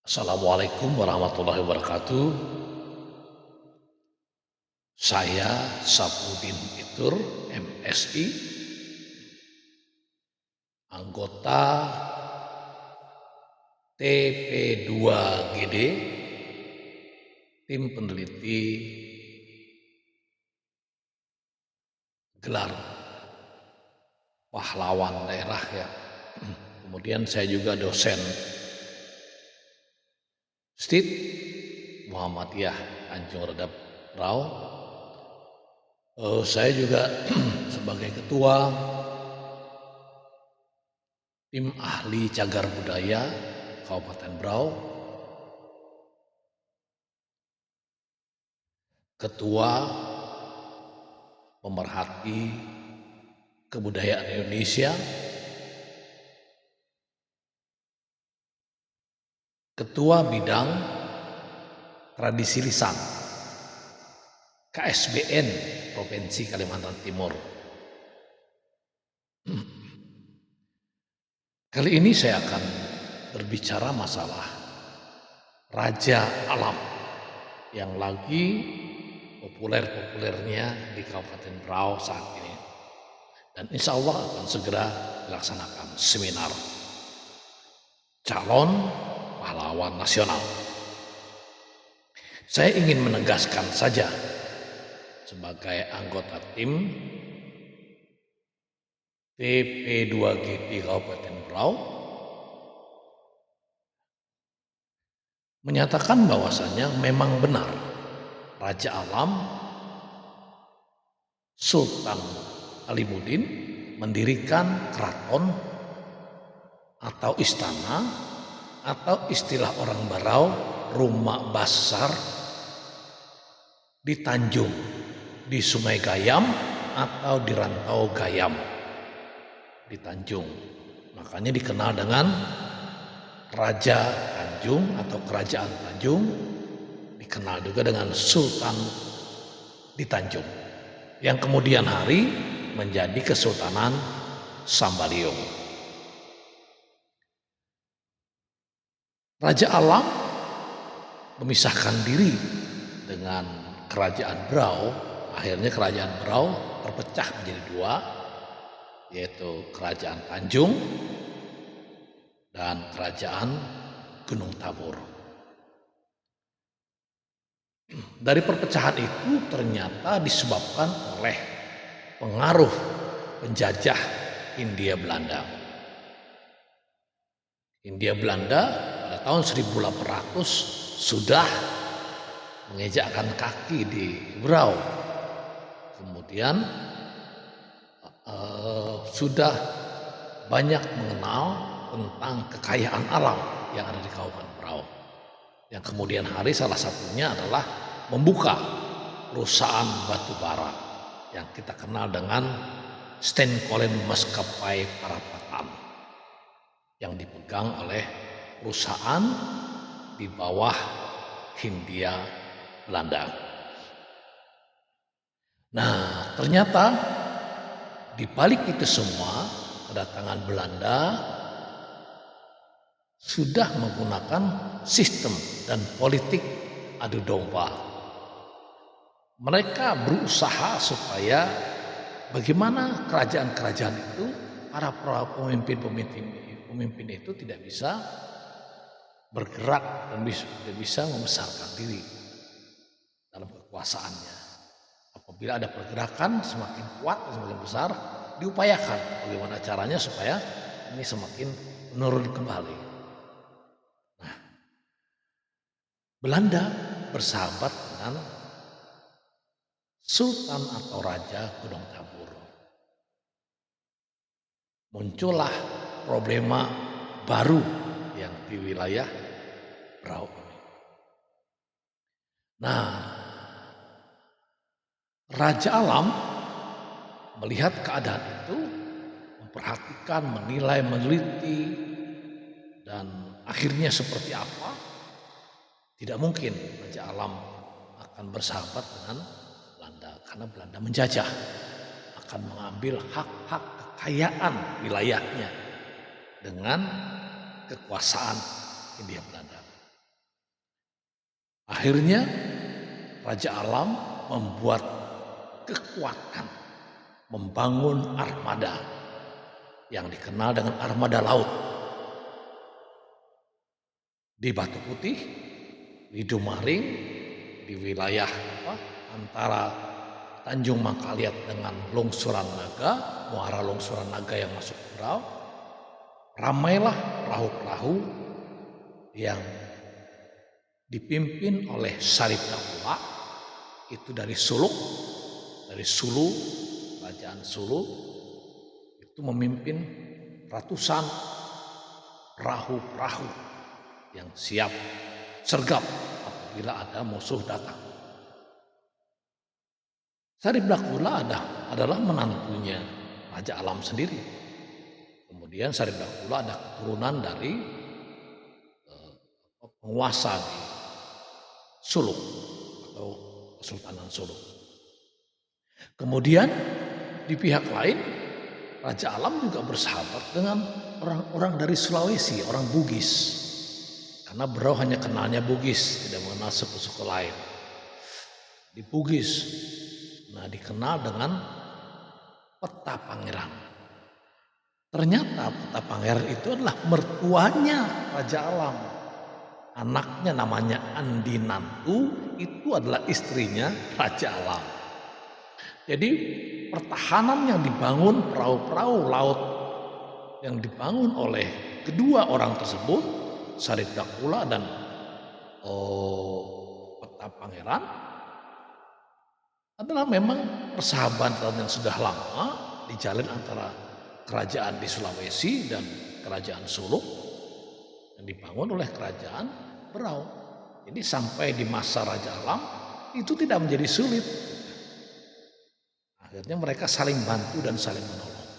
Assalamualaikum warahmatullahi wabarakatuh. Saya Sapudin Itur, MSI, anggota TP2GD, tim peneliti gelar pahlawan daerah ya. Kemudian saya juga dosen STID Muhammadiyah Tanjung Redap Rau. Saya juga sebagai ketua tim ahli cagar budaya Kabupaten Berau, ketua pemerhati kebudayaan Indonesia, ketua bidang tradisi lisan KSBN Provinsi Kalimantan Timur. Kali ini saya akan berbicara masalah raja alam yang lagi populer-populernya di Kabupaten Berau saat ini. Dan insya Allah akan segera dilaksanakan seminar calon pahlawan nasional. Saya ingin menegaskan saja sebagai anggota tim TP2GD Kabupaten Berau menyatakan bahwasannya memang benar Raja Alam Sultan Alimuddin mendirikan keraton atau istana atau istilah orang Berau rumah besar di Tanjung, di Sungai Gayam atau di Rantau Gayam di Tanjung. Makanya dikenal dengan Raja Tanjung atau Kerajaan Tanjung, dikenal juga dengan Sultan di Tanjung, yang kemudian hari menjadi Kesultanan Sambaliung. Raja Alam memisahkan diri dengan Kerajaan Berau. Akhirnya Kerajaan Berau terpecah menjadi dua, yaitu Kerajaan Tanjung dan Kerajaan Gunung Tabur. Dari perpecahan itu ternyata disebabkan oleh pengaruh penjajah Hindia Belanda. Hindia Belanda pada tahun 1800 sudah mengejakkan kaki di Berau. Kemudian sudah banyak mengenal tentang kekayaan alam yang ada di Kabupaten Berau. Yang kemudian hari salah satunya adalah membuka perusahaan batu bara yang kita kenal dengan Steenkolen Maskapai Parapatan, yang dipegang oleh perusahaan di bawah Hindia Belanda. Nah, ternyata di balik itu semua, kedatangan Belanda sudah menggunakan sistem dan politik adu domba. Mereka berusaha supaya bagaimana kerajaan-kerajaan itu, para pemimpin itu tidak bisa bergerak dan tidak bisa membesarkan diri dalam kekuasaannya. Apabila ada pergerakan semakin kuat dan semakin besar, diupayakan bagaimana caranya supaya ini semakin menurun kembali. Nah, Belanda bersahabat dengan Sultan atau Raja Gunung Tabur. Muncullah problema baru yang di wilayah Berau ini. Nah, Raja Alam melihat keadaan itu, memperhatikan, menilai, meneliti, dan akhirnya seperti apa? Tidak mungkin Raja Alam akan bersahabat dengan Belanda, karena Belanda menjajah, akan mengambil hak-hak kekayaan wilayahnya dengan kekuasaan Hindia Belanda. Akhirnya Raja Alam membuat kekuatan, membangun armada yang dikenal dengan armada laut di Batu Putih, di Dumaring, di wilayah antara Tanjung Mangkaliat dengan Longsoran Naga, muara Longsoran Naga yang masuk ke Berau. Ramailah perahu-perahu yang dipimpin oleh Sarip Dakula, itu dari Suluk, dari Sulu, Kerajaan Sulu, itu memimpin ratusan perahu-perahu yang siap sergap apabila ada musuh datang. Sarip Dakula adalah menantunya Raja Alam sendiri. Kemudian Sarip Dakula ada keturunan dari penguasa di Suluk atau Kesultanan Suluk. Kemudian di pihak lain Raja Alam juga bersahabat dengan orang-orang dari Sulawesi, orang Bugis. Karena Berau hanya kenalnya Bugis, tidak mengenal suku-suku lain. Di Bugis, dikenal dengan Peta Pangeran. Ternyata Peta Pangeran itu adalah mertuanya Raja Alam. Anaknya namanya Andi Nantu, itu adalah istrinya Raja Alam. Jadi pertahanan yang dibangun, perahu-perahu laut yang dibangun oleh kedua orang tersebut, Sarip Dakula dan Peta Pangeran, adalah memang persahabatan yang sudah lama dijalin antara kerajaan di Sulawesi dan kerajaan Suluk yang dibangun oleh kerajaan Berau. Jadi sampai di masa Raja Alam itu tidak menjadi sulit. Akhirnya mereka saling bantu dan saling menolong.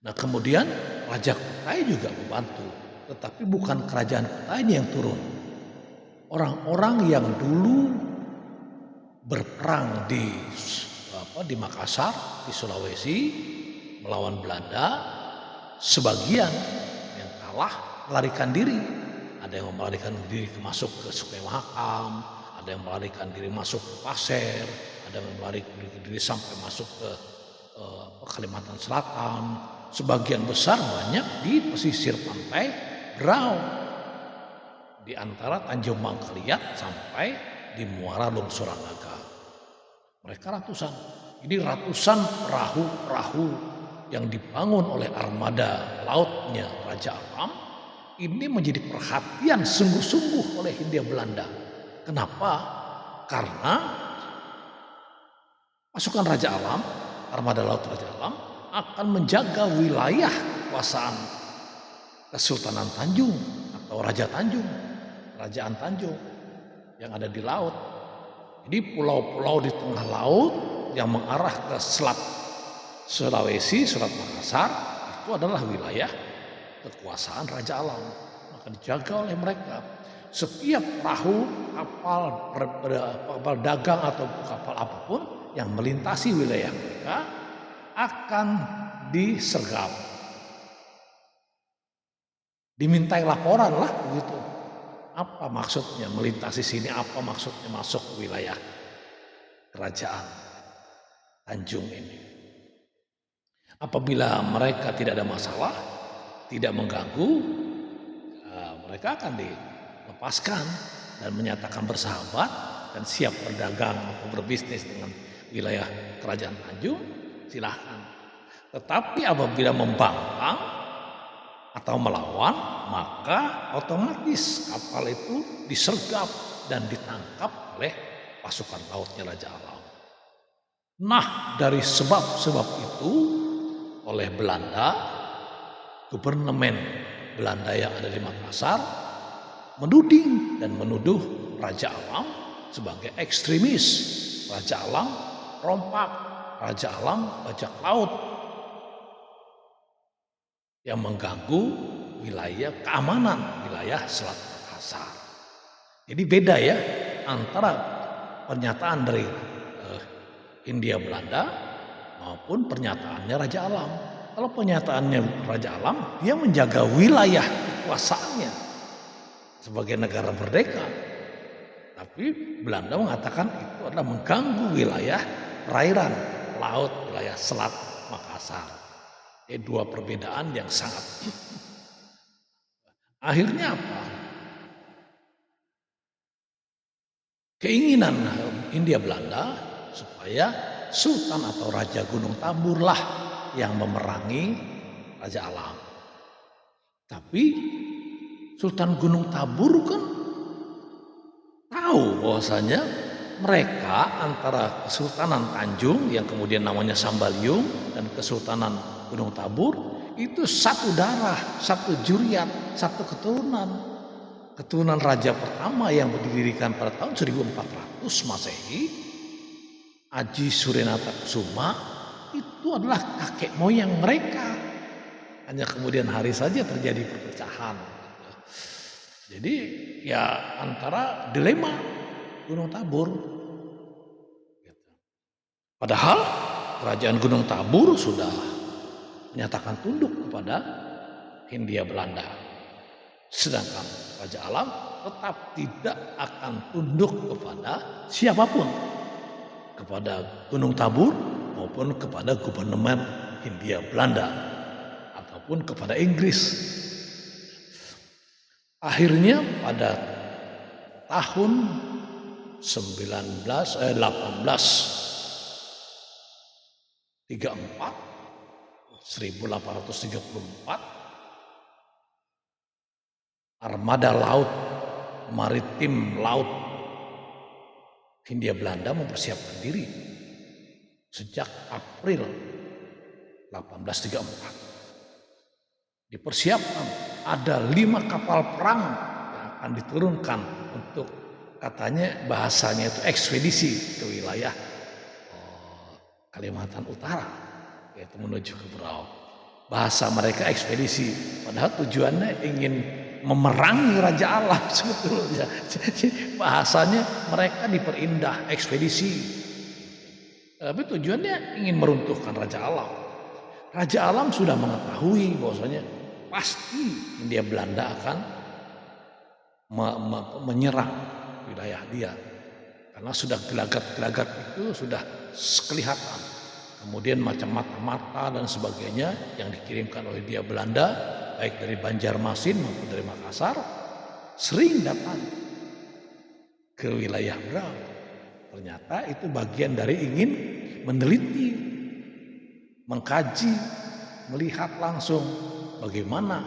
Nah kemudian Raja Kutai juga membantu, tetapi bukan kerajaan Kutai ini yang turun. Orang-orang yang dulu berperang di Makassar, di Sulawesi melawan Belanda, sebagian yang kalah melarikan diri. Ada yang melarikan diri masuk ke Sungai Mahakam, ada yang melarikan diri masuk ke Pasir, ada yang melarikan diri sampai masuk ke Kalimantan Selatan. Sebagian besar banyak di pesisir pantai Berau, di antara Tanjung Mangkaliat sampai di muara Longsoran Naga. Mereka ratusan. Ini ratusan perahu-perahu yang dibangun oleh armada lautnya Raja Alam ini menjadi perhatian sungguh-sungguh oleh Hindia Belanda. Kenapa? Karena pasukan Raja Alam, armada laut Raja Alam akan menjaga wilayah kekuasaan Kesultanan Tanjung atau Raja Tanjung, Kerajaan Tanjung yang ada di laut. Jadi pulau-pulau di tengah laut yang mengarah ke selat Sulawesi, selat Makassar, itu adalah wilayah kekuasaan Raja Alam. Maka dijaga oleh mereka. Setiap perahu, kapal dagang atau kapal apapun yang melintasi wilayah mereka akan disergap. Dimintai laporan lah begitu. Apa maksudnya melintasi sini? Apa maksudnya masuk ke wilayah kerajaan Tanjung ini? Apabila mereka tidak ada masalah, tidak mengganggu, mereka akan dilepaskan dan menyatakan bersahabat dan siap berdagang atau berbisnis dengan wilayah kerajaan Tanjung, silahkan. Tetapi apabila membangkang atau melawan, maka otomatis kapal itu disergap dan ditangkap oleh pasukan lautnya Raja Alam. Nah, dari sebab-sebab itu oleh Belanda, Gubernemen Belanda yang ada di Makassar menuding dan menuduh Raja Alam sebagai ekstremis. Raja Alam rompak, Raja Alam bajak laut yang mengganggu wilayah keamanan wilayah Selat Makassar. Jadi beda ya antara pernyataan dari Hindia Belanda maupun pernyataannya Raja Alam. Kalau pernyataannya Raja Alam, dia menjaga wilayah kekuasaannya sebagai negara merdeka. Tapi Belanda mengatakan itu adalah mengganggu wilayah perairan laut, wilayah selat Makassar. Dua perbedaan yang sangat. Akhirnya apa? Keinginan Hindia Belanda supaya Sultan atau Raja Gunung Tambur lah yang memerangi Raja Alam. Tapi Sultan Gunung Tambur kan tahu bahwasanya mereka antara Kesultanan Tanjung yang kemudian namanya Sambaliung dan Kesultanan Gunung Tambur itu satu darah, satu juriat, satu keturunan. Keturunan raja pertama yang didirikan pada tahun 1400 Masehi, Aji Surenata Kusuma, itu adalah kakek moyang mereka. Hanya kemudian hari saja terjadi perpecahan. Jadi ya antara dilema Gunung Tambur. Padahal kerajaan Gunung Tambur sudah menyatakan tunduk kepada Hindia Belanda. Sedangkan Raja Alam tetap tidak akan tunduk kepada siapapun. Kepada Gunung Tambur maupun kepada gubernur Hindia Belanda ataupun kepada Inggris. Akhirnya pada tahun 1834 armada laut maritim laut Hindia Belanda mempersiapkan diri sejak April 1834. Dipersiapkan ada 5 kapal perang yang akan diturunkan untuk katanya bahasanya itu ekspedisi ke wilayah Kalimantan Utara, yaitu menuju ke Berau. Bahasa mereka ekspedisi, padahal tujuannya ingin memerangi Raja Alam sebetulnya. Bahasanya mereka diperindah ekspedisi, tapi tujuannya ingin meruntuhkan Raja Alam. Raja Alam sudah mengetahui bahwasanya pasti Hindia Belanda akan menyerang wilayah dia, karena sudah gelagat-gelagat itu sudah kelihatan. Kemudian macam mata-mata dan sebagainya yang dikirimkan oleh Hindia Belanda, baik dari Banjarmasin maupun dari Makassar, sering datang ke wilayah Berau. Ternyata itu bagian dari ingin meneliti, mengkaji, melihat langsung bagaimana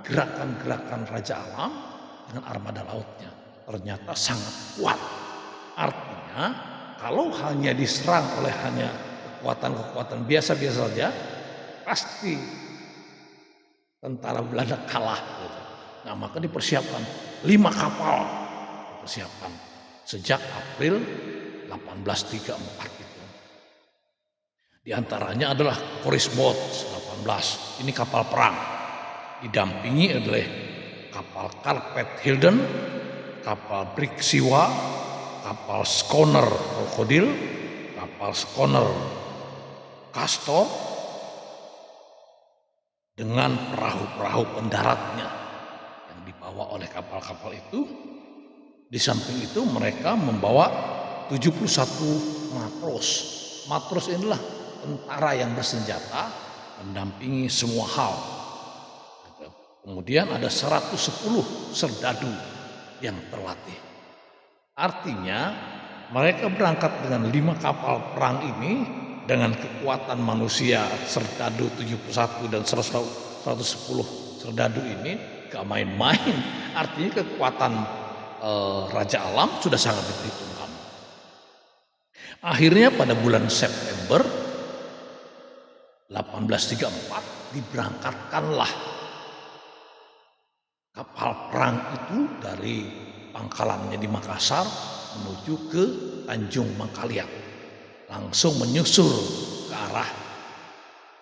gerakan-gerakan Raja Alam dengan armada lautnya. Ternyata sangat kuat. Artinya kalau hanya diserang oleh hanya kekuatan-kekuatan biasa-biasa saja, pasti tentara Belanda kalah. Nah, maka dipersiapkan 5 kapal, dipersiapkan sejak April 1834 itu. Di antaranya adalah Korisboot 18, ini kapal perang, didampingi oleh kapal Carpet Hilden, kapal Brig Siwa, kapal schooner Krokodil, kapal schooner Castor, dengan perahu-perahu pendaratnya yang dibawa oleh kapal-kapal itu. Di samping itu mereka membawa 71 matros. Matros inilah tentara yang bersenjata mendampingi semua hal. Kemudian ada 110 serdadu yang terlatih. Artinya mereka berangkat dengan 5 kapal perang ini dengan kekuatan manusia serdadu 71 dan 110 serdadu ini gak main-main. Artinya kekuatan Raja Alam sudah sangat diperhitungkan. Akhirnya pada bulan September 1834 diberangkatkanlah kapal perang itu dari pangkalannya di Makassar menuju ke Tanjung Mangkaliat, langsung menyusul ke arah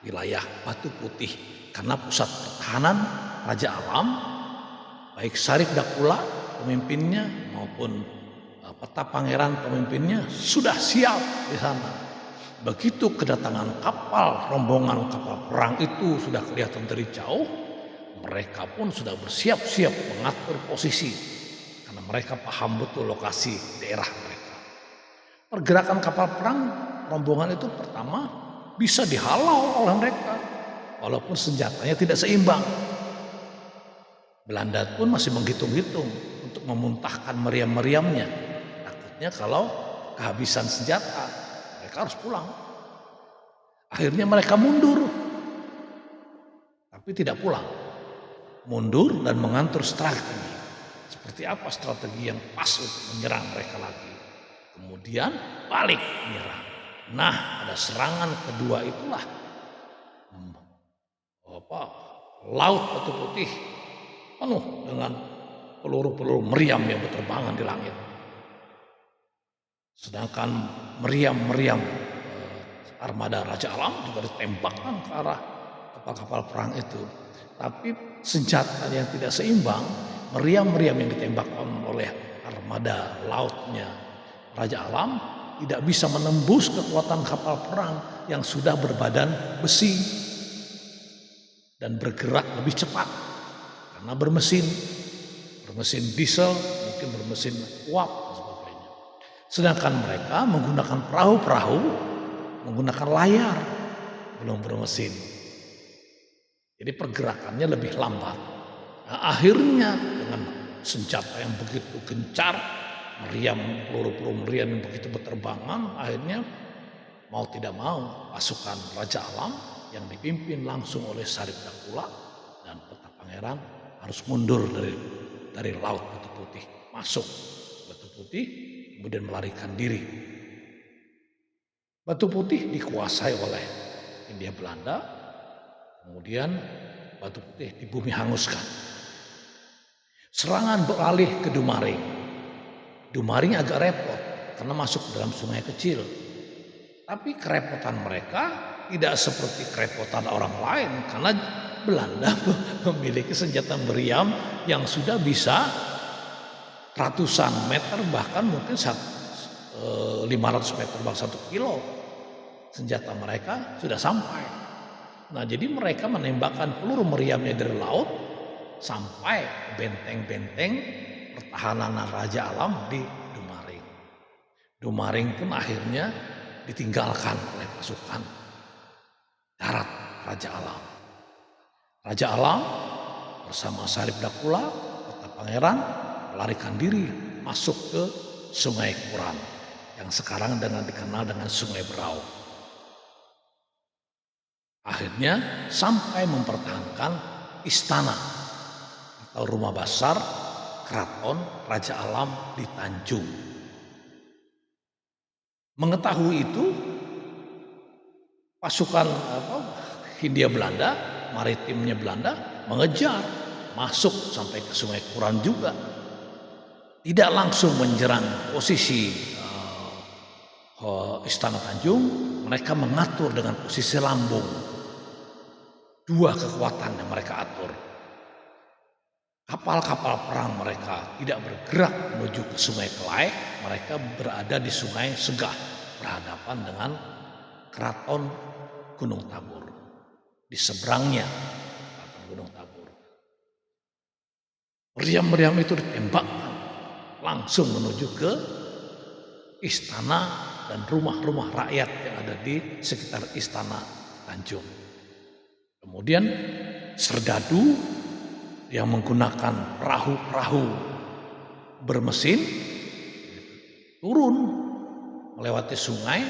wilayah Batu Putih, karena pusat pertahanan Raja Alam baik Sarif Dakula pemimpinnya maupun Peta Pangeran pemimpinnya sudah siap di sana. Begitu kedatangan kapal, rombongan kapal perang itu sudah kelihatan dari jauh, mereka pun sudah bersiap-siap mengatur posisi. karena mereka paham betul lokasi daerah mereka. Pergerakan kapal perang rombongan itu pertama bisa dihalau oleh mereka, walaupun senjatanya tidak seimbang. Belanda pun masih menghitung-hitung untuk memuntahkan meriam-meriamnya. Takutnya kalau kehabisan senjata, mereka harus pulang. Akhirnya mereka mundur, tapi tidak pulang. Mundur dan mengatur strategi. Seperti apa strategi yang pas untuk menyerang mereka lagi. Kemudian balik menyerang. Nah, ada serangan kedua itulah Laut Batu Putih penuh dengan peluru-peluru meriam yang berterbangan di langit. Sedangkan meriam-meriam armada Raja Alam juga ditembakkan ke arah kapal-kapal perang itu. Tapi senjata yang tidak seimbang, meriam-meriam yang ditembakkan oleh armada lautnya Raja Alam tidak bisa menembus kekuatan kapal perang yang sudah berbadan besi dan bergerak lebih cepat karena bermesin diesel, mungkin bermesin uap dan sebagainya. Sedangkan mereka menggunakan perahu-perahu, menggunakan layar, belum bermesin. Jadi pergerakannya lebih lambat. Nah, akhirnya dengan senjata yang begitu gencar, peluru-peluru meriam yang begitu berterbangan, akhirnya mau tidak mau pasukan Raja Alam yang dipimpin langsung oleh Sarip Dakula dan Peta Pangeran harus mundur dari Laut Batu Putih, masuk Batu Putih, kemudian melarikan diri. Batu Putih dikuasai oleh Hindia Belanda, kemudian Batu Putih di bumi hanguskan. Serangan beralih ke Dumaring. Dumaring agak repot karena masuk dalam sungai kecil. Tapi kerepotan mereka tidak seperti kerepotan orang lain karena Belanda memiliki senjata meriam yang sudah bisa ratusan meter, bahkan mungkin 500 meter, bahkan 1 kilo. Senjata mereka sudah sampai. Nah, jadi mereka menembakkan peluru meriamnya dari laut sampai benteng-benteng pertahanan Raja Alam di Dumaring. Dumaring pun akhirnya ditinggalkan oleh pasukan darat Raja Alam. Raja Alam bersama Sarip Dakula, Peta Pangeran melarikan diri masuk ke Sungai Kuran yang sekarang dikenal dengan Sungai Berau. Akhirnya sampai mempertahankan istana atau rumah besar keraton Raja Alam di Tanjung. Mengetahui itu, pasukan Hindia Belanda, maritimnya Belanda mengejar masuk sampai ke Sungai Kuran juga. Tidak langsung menyerang posisi Istana Tanjung, mereka mengatur dengan posisi lambung. Dua kekuatan yang mereka atur. Kapal-kapal perang mereka tidak bergerak menuju ke Sungai Kelai, mereka berada di Sungai Segah, berhadapan dengan Keraton Gunung Tabur. Di seberangnya Keraton Gunung Tabur. Meriam-meriam itu ditembakkan langsung menuju ke istana dan rumah-rumah rakyat yang ada di sekitar Istana Tanjung. Kemudian Serdadu yang menggunakan perahu-perahu bermesin turun melewati sungai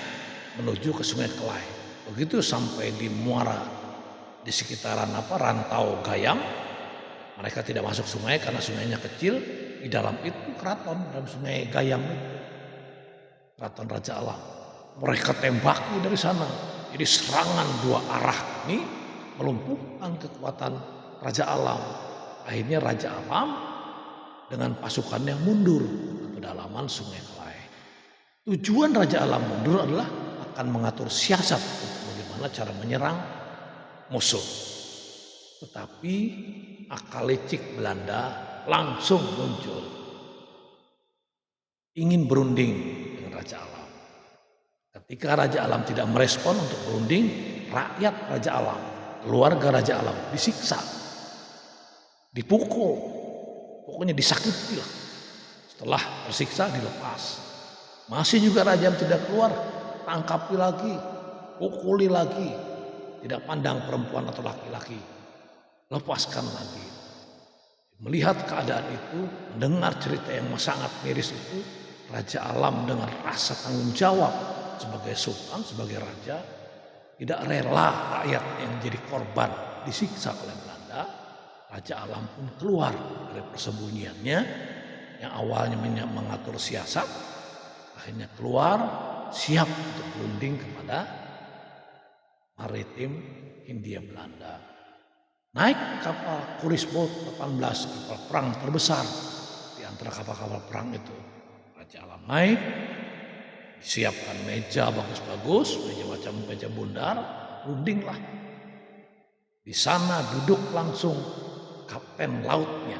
menuju ke Sungai Kelai. Begitu sampai di muara di sekitaran Rantau Gayam, mereka tidak masuk sungai karena sungainya kecil. Di dalam itu keraton, dalam Sungai Gayam itu keraton Raja Alam. Mereka tembaki dari sana. Jadi serangan dua arah ini melumpuhkan kekuatan Raja Alam. Akhirnya Raja Alam dengan pasukannya mundur ke pedalaman Sungai Kelai. Tujuan Raja Alam mundur adalah akan mengatur siasat bagaimana cara menyerang musuh. Tetapi akal licik Belanda langsung muncul. Ingin berunding dengan Raja Alam. Ketika Raja Alam tidak merespon untuk berunding, rakyat Raja Alam, keluarga Raja Alam disiksa, dipukul, pokoknya disakiti lah. Setelah tersiksa dilepas. Masih juga raja tidak keluar, tangkapi lagi, pukuli lagi. Tidak pandang perempuan atau laki-laki, lepaskan lagi. Melihat keadaan itu, mendengar cerita yang sangat miris itu, Raja Alam dengan rasa tanggung jawab sebagai sultan, sebagai raja, tidak rela rakyat yang jadi korban disiksa oleh Belanda. Raja Alam pun keluar dari persembunyiannya yang awalnya mengatur siasat, akhirnya keluar siap untuk berunding kepada maritim Hindia Belanda. Naik kapal Kurisboat 18, kapal perang terbesar di antara kapal-kapal perang itu. Raja Alam naik, disiapkan meja bagus-bagus, meja macam meja bundar, rundinglah. Di sana duduk langsung kapten lautnya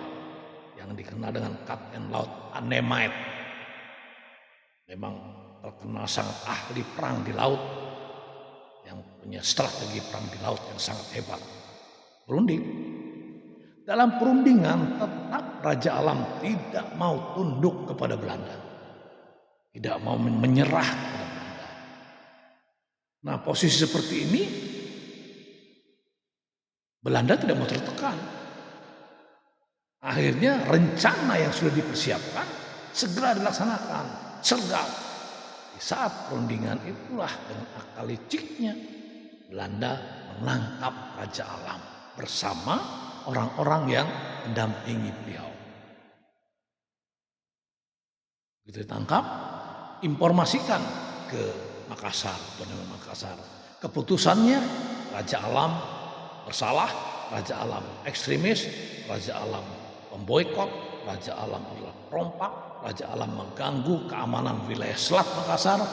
yang dikenal dengan Kapten Laut Anemite. Memang terkenal sangat ahli perang di laut, yang punya strategi perang di laut yang sangat hebat. Berunding. Dalam perundingan tetap Raja Alam tidak mau tunduk kepada Belanda. Tidak mau menyerah kepada Belanda. Nah, posisi seperti ini Belanda tidak mau tertekan. Akhirnya rencana yang sudah dipersiapkan segera dilaksanakan, sergap. Di saat perundingan itulah dengan akal liciknya Belanda menangkap Raja Alam bersama orang-orang yang mendampingi beliau. Begitu ditangkap, informasikan ke Makassar, Gubernur Makassar. Keputusannya Raja Alam bersalah, Raja Alam ekstremis, Raja Alam memboikot, Raja Alam adalah perompak, Raja Alam mengganggu keamanan wilayah Selat Makassar,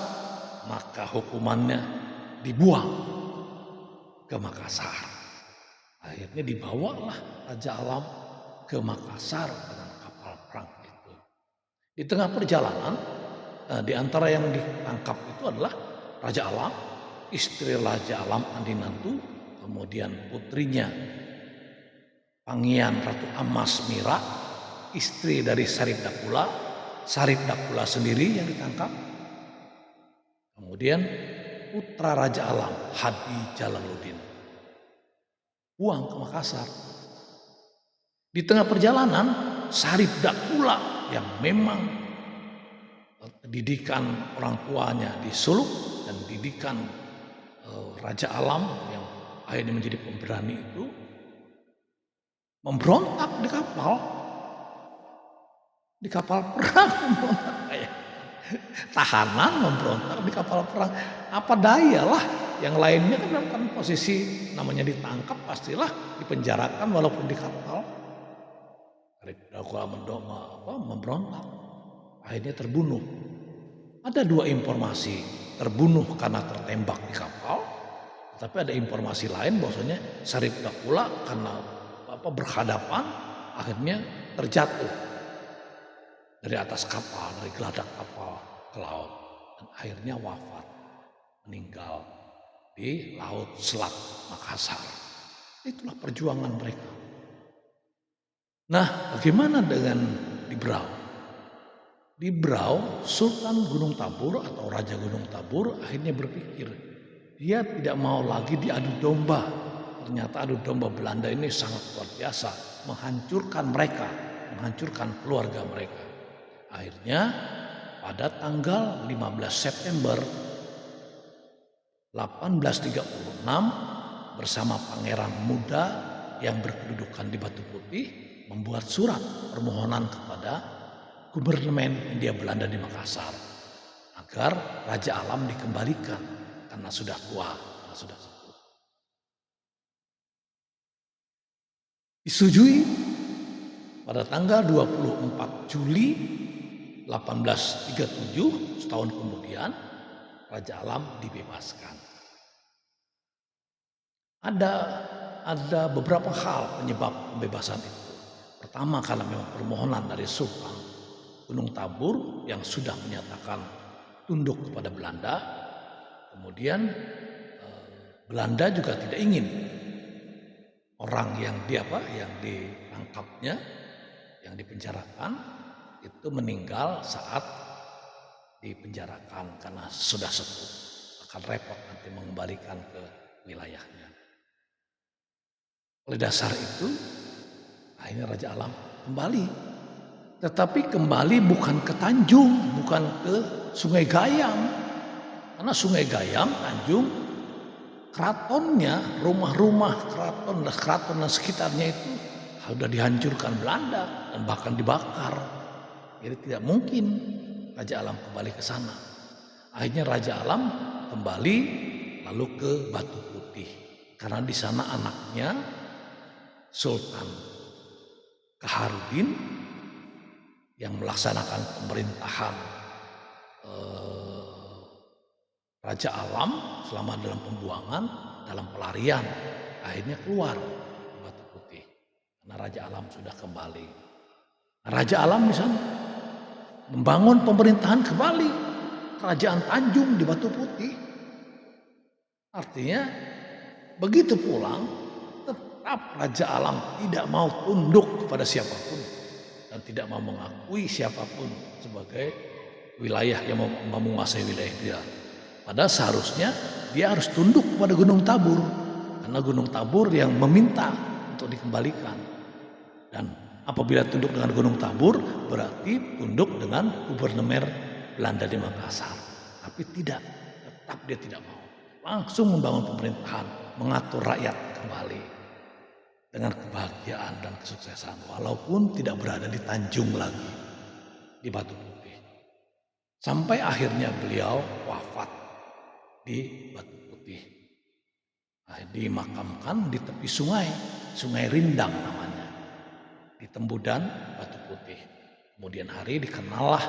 maka hukumannya dibuang ke Makassar. Akhirnya dibawalah Raja Alam ke Makassar dengan kapal perang itu. Di tengah perjalanan, di antara yang ditangkap itu adalah Raja Alam, istri Raja Alam Andinantu, kemudian putrinya Pangian Ratu Amas Mira, istri dari Sarip Dakula sendiri yang ditangkap. Kemudian putra Raja Alam Hadi Jalaluddin buang ke Makassar. Di tengah perjalanan Sarip Dakula yang memang didikan orang tuanya di Suluk dan didikan Raja Alam yang akhirnya menjadi pemberani itu memberontak di kapal perang memberontak kayak tahanan memberontak di kapal perang. Apa daya lah, yang lainnya kan posisi namanya ditangkap pastilah dipenjarakan walaupun di kapal. Dakula memberontak, akhirnya terbunuh. Ada dua informasi, terbunuh karena tertembak di kapal, tapi ada informasi lain bahwasanya Sarip Dakula karena berhadapan akhirnya terjatuh dari atas kapal, dari geladak kapal ke laut, dan akhirnya wafat, meninggal di laut Selat Makassar. Itulah perjuangan mereka. Nah, bagaimana dengan di Berau? Di Berau, Sultan Gunung Tabur atau Raja Gunung Tabur akhirnya berpikir dia tidak mau lagi diadu domba. Ternyata adu domba Belanda ini sangat luar biasa, menghancurkan mereka, menghancurkan keluarga mereka. Akhirnya pada tanggal 15 September 1836 bersama pangeran muda yang berkedudukan di Batu Putih membuat surat permohonan kepada Gubernur Hindia Belanda di Makassar agar Raja Alam dikembalikan karena sudah tua, karena sudah sepuh. Disetujui pada tanggal 24 Juli 1837, setahun kemudian Raja Alam dibebaskan. Ada beberapa hal penyebab pembebasan itu. Pertama, karena memang permohonan dari Sultan Gunung Tabur yang sudah menyatakan tunduk kepada Belanda. Kemudian Belanda juga tidak ingin orang yang ditangkapnya, yang dipenjarakan itu meninggal saat dipenjarakan karena sudah sepuh, akan repot nanti mengembalikan ke wilayahnya. Oleh dasar itu akhirnya Raja Alam kembali, tetapi kembali bukan ke Tanjung, bukan ke Sungai Gayam, karena Sungai Gayam, Tanjung, keratonnya, rumah-rumah keraton dan sekitarnya itu sudah dihancurkan Belanda dan bahkan dibakar. Jadi tidak mungkin Raja Alam kembali ke sana. Akhirnya Raja Alam kembali lalu ke Batu Putih, karena di sana anaknya Sultan Kaharudin yang melaksanakan pemerintahan Raja Alam selama dalam pembuangan, dalam pelarian, akhirnya keluar ke Batu Putih karena Raja Alam sudah kembali. Raja Alam di sana membangun pemerintahan kembali Kerajaan Tanjung di Batu Putih. Artinya begitu pulang tetap Raja Alam tidak mau tunduk kepada siapapun dan tidak mau mengakui siapapun sebagai wilayah yang menguasai wilayah dia. Padahal seharusnya dia harus tunduk kepada Gunung Tabur, karena Gunung Tabur yang meminta untuk dikembalikan. Dan apabila tunduk dengan Gunung Tabur berarti tunduk dengan Gubernur Belanda di Makassar. Tapi tidak, tetap dia tidak mau. Langsung membangun pemerintahan, mengatur rakyat kembali dengan kebahagiaan dan kesuksesan, walaupun tidak berada di Tanjung lagi, di Batu Putih. Sampai akhirnya beliau wafat di Batu Putih, dimakamkan di tepi Sungai Rindang namanya, di Tembudan Batu Putih. Kemudian hari dikenallah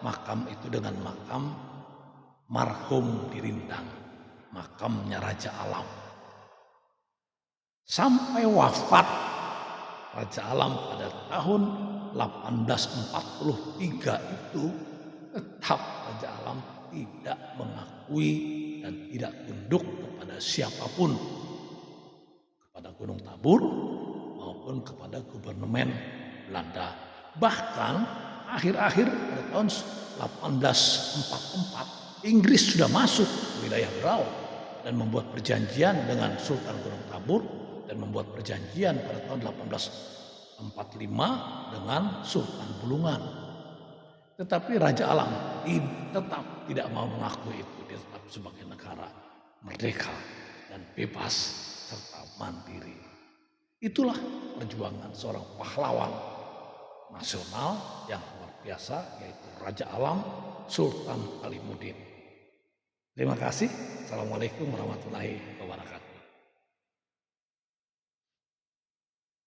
makam itu dengan makam marhum di Rindang, makamnya Raja Alam. Sampai wafat Raja Alam pada tahun 1843 itu tetap Raja Alam tidak mengakui dan tidak tunduk kepada siapapun, kepada Gunung Tabur maupun kepada Gubernur Belanda. Bahkan akhir-akhir pada tahun 1844 Inggris sudah masuk ke wilayah Berau dan membuat perjanjian dengan Sultan Gunung Tabur dan membuat perjanjian pada tahun 1845 dengan Sultan Bulungan. Tetapi Raja Alam tetap tidak mau mengakui itu. Dia tetap sebagai negara merdeka dan bebas serta mandiri. Itulah perjuangan seorang pahlawan nasional yang luar biasa, yaitu Raja Alam Sultan Kalimuddin. Terima kasih. Assalamualaikum warahmatullahi wabarakatuh.